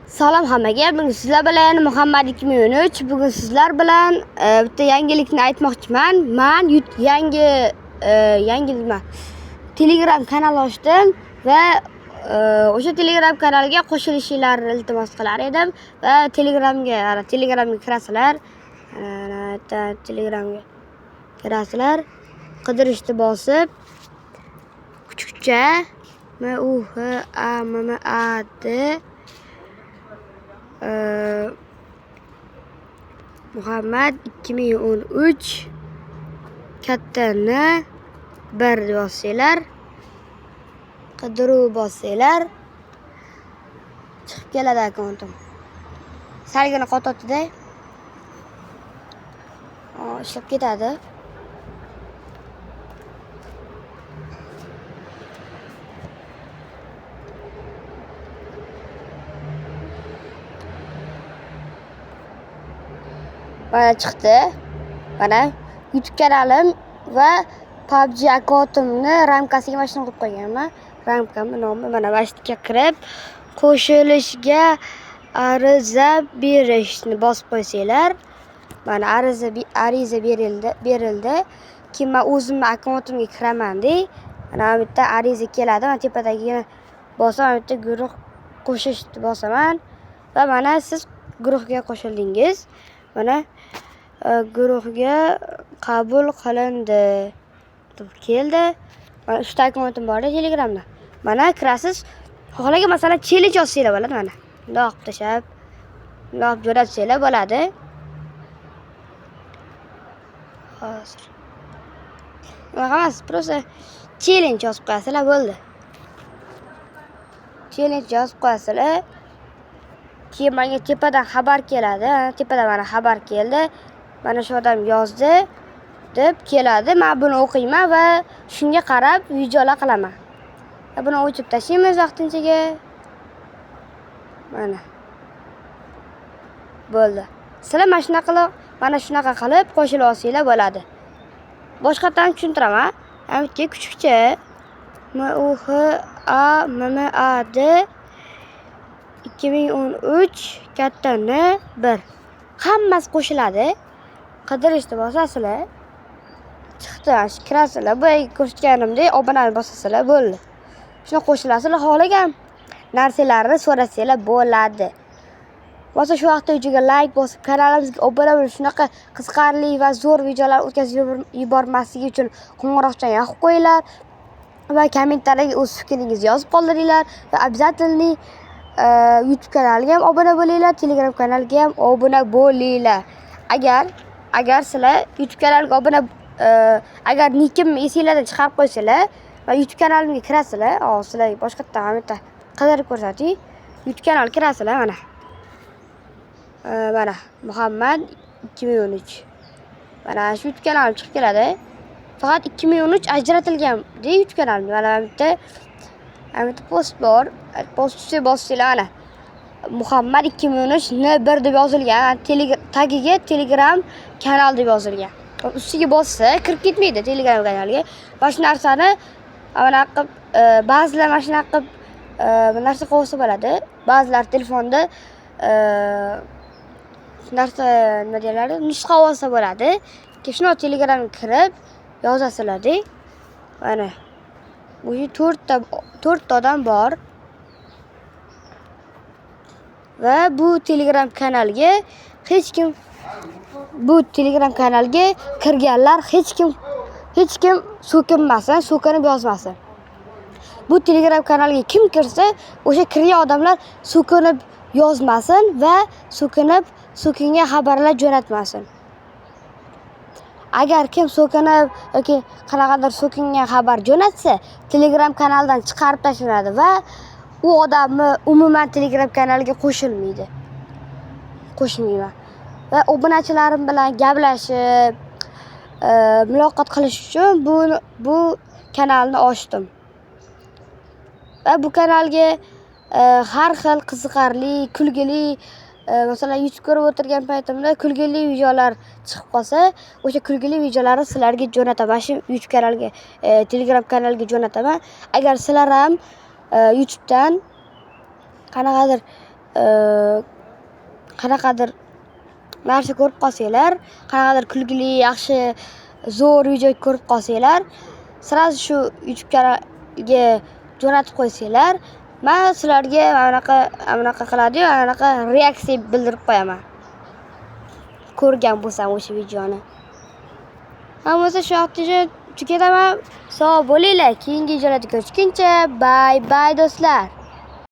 Salom hammaga. Bugun sizlar bilan Muhammad 2013. Bugun sizlar bilan bitta yangilikni aytmoqchiman. Men yangi nima? Telegram kanal ochdim va o'sha Telegram kanaliga qo'shilishinglarni iltimos qilar edim va Telegramga kirasizlar. Telegramga kirasizlar. Qidirishni bosib kuchukcha MUHAMMAD Muhammad 2013 kattani 1 bossanglar, qidiruv bossanglar chiqib keladi akkauntim. Salgina qototdi-da. Ishlab ketadi. Mana chiqdi. Mana YouTube kanalim va PUBG akkauntimni ramkasiga mana shuni qo'yib qo'yganman. Ramkamning nomi mana vashtiga kirib, qo'shilishga ariza berishni bosib qo'ysanglar, mana ariza berildi. Keyin men o'zimning akkauntimga kiraman-da. Mana bu yerda ariza keladi. Mana tepadagini bosaman, bu yerda guruh qo'shishni bosaman va mana siz guruhga qo'shildingiz. Mana guruhga qabul qilindi deb keldi. Mana 3 ta akkauntim bor-da Telegramda. Mana kirasiz. Xohlagan masalan challenge yozsanglar bo'ladi mana. Bundoq tashab, bundoq jo'natsanglar bo'ladi. Hozir. Emas, просто challenge yozib qo'yasizlar bo'ldi. Challenge yozib qo'yasizlar. Keyin menga tepadan xabar keladi. Tepadan mana xabar keldi. Mana shu odam yozdi deb keladi. Men buni o'qiyman va shunga qarab videolar qilaman. Buni o'chib tashlaymiz vaqtinchaga. Mana. Bo'ldi. Sizlar mana shunaqa qilib qo'shilib olsanglar bo'ladi. Boshqatdan tushuntiraman. Bitta kuchukcha MUHAMMAD 2013 kattani 1. Hammasi qo'shiladi. Qidirishni bosasizlar. Chiqdi, kirasizlar. Bu ko'rsatganimdek obunani bosasizlar bo'ldi. Shuna qo'shilasizlar, xohlagan narsalarni so'rasanglar bo'ladi. Bo'lsa shu vaqtda videoga like bosib, kanalimizga obuna bo'lib, shunaqa qiziqarli va zo'r videolar o'tkazib yubormasligi uchun qo'ng'iroqchani yoqib qo'yinglar va kommentariyaga o'z fikringizni yozib qoldiringlar va обязательно YouTube kanaliga ham obuna bo'linglar, Telegram kanaliga ham obuna bo'linglar. Agar sizlar YouTube kanaliga obuna agar nikimni esinglardan chiqarib qo'ysanglar va YouTube kanalimga kirasizlar, sizlar boshqatdan hamda qidirib ko'rsating. YouTube kanaliga kirasizlar mana. Mana Muhammad 2013. Mana shu YouTube kanalim chiqib keladi. Faqat 2013 ajratilgan deydi YouTube kanalimda. Mana bu yerda post bor. Postga bossanglar mana. Muhammad 2013 N1 deb yozilgan. Tagiga Telegram kanal deb yozilgan. Ustiga bossa kirib ketmaydi Telegram kanaliga. Mana shu narsani mana qilib ba'zilar mana shuna qilib bu narsa qo'ysa bo'ladi. Ba'zilar telefonda narsa nima deyiladi? Nusxa olsa bo'ladi. Keyin shuni Telegramga kirib yozasizlar-da. Mana bu 4 ta odam bor. Va bu Telegram kanaliga kirganlar hech kim so'kinmasin, so'kinib yozmasin. Bu Telegram kanaliga kim kirsa, o'sha kirgan odamlar so'kinib yozmasin va so'kingan xabarlar jo'natmasin. Agar kim so'kinib yoki qanaqadir so'kingan xabar jo'natsa, Telegram kanaldan chiqarib tashlanadi va u odamni umuman Telegram kanaliga qo'shmayman. Va obunachilarim bilan gaplashib, muloqot qilish uchun bu kanalni ochdim. Va bu kanalga har xil qiziqarli, kulgili, masalan YouTube ko'rib o'tirgan paytimda kulgili videolar chiqib qolsa, o'sha kulgili videolarni sizlarga jo'nataman. Shu YouTube kanaliga, Telegram kanaliga jo'nataman. Agar sizlar ham YouTubedan qanaqadir qanaqadir narsa ko'rib qolsanglar, qanaqadir kulgili, yaxshi, zo'r video ko'rib qolsanglar, sразу shu YouTube kanaliga jo'natib qo'ysanglar, men sizlarga anaqa qiladi-yu, anaqa reaksiya bildirib qo'yaman. Ko'rgan bo'lsam o'sha videoni. Bo'lmasa shu vaqtgacha tugataman. Sog' bo'linglar. Keyingi videolarda ko'rishguncha, bye bye do'stlar.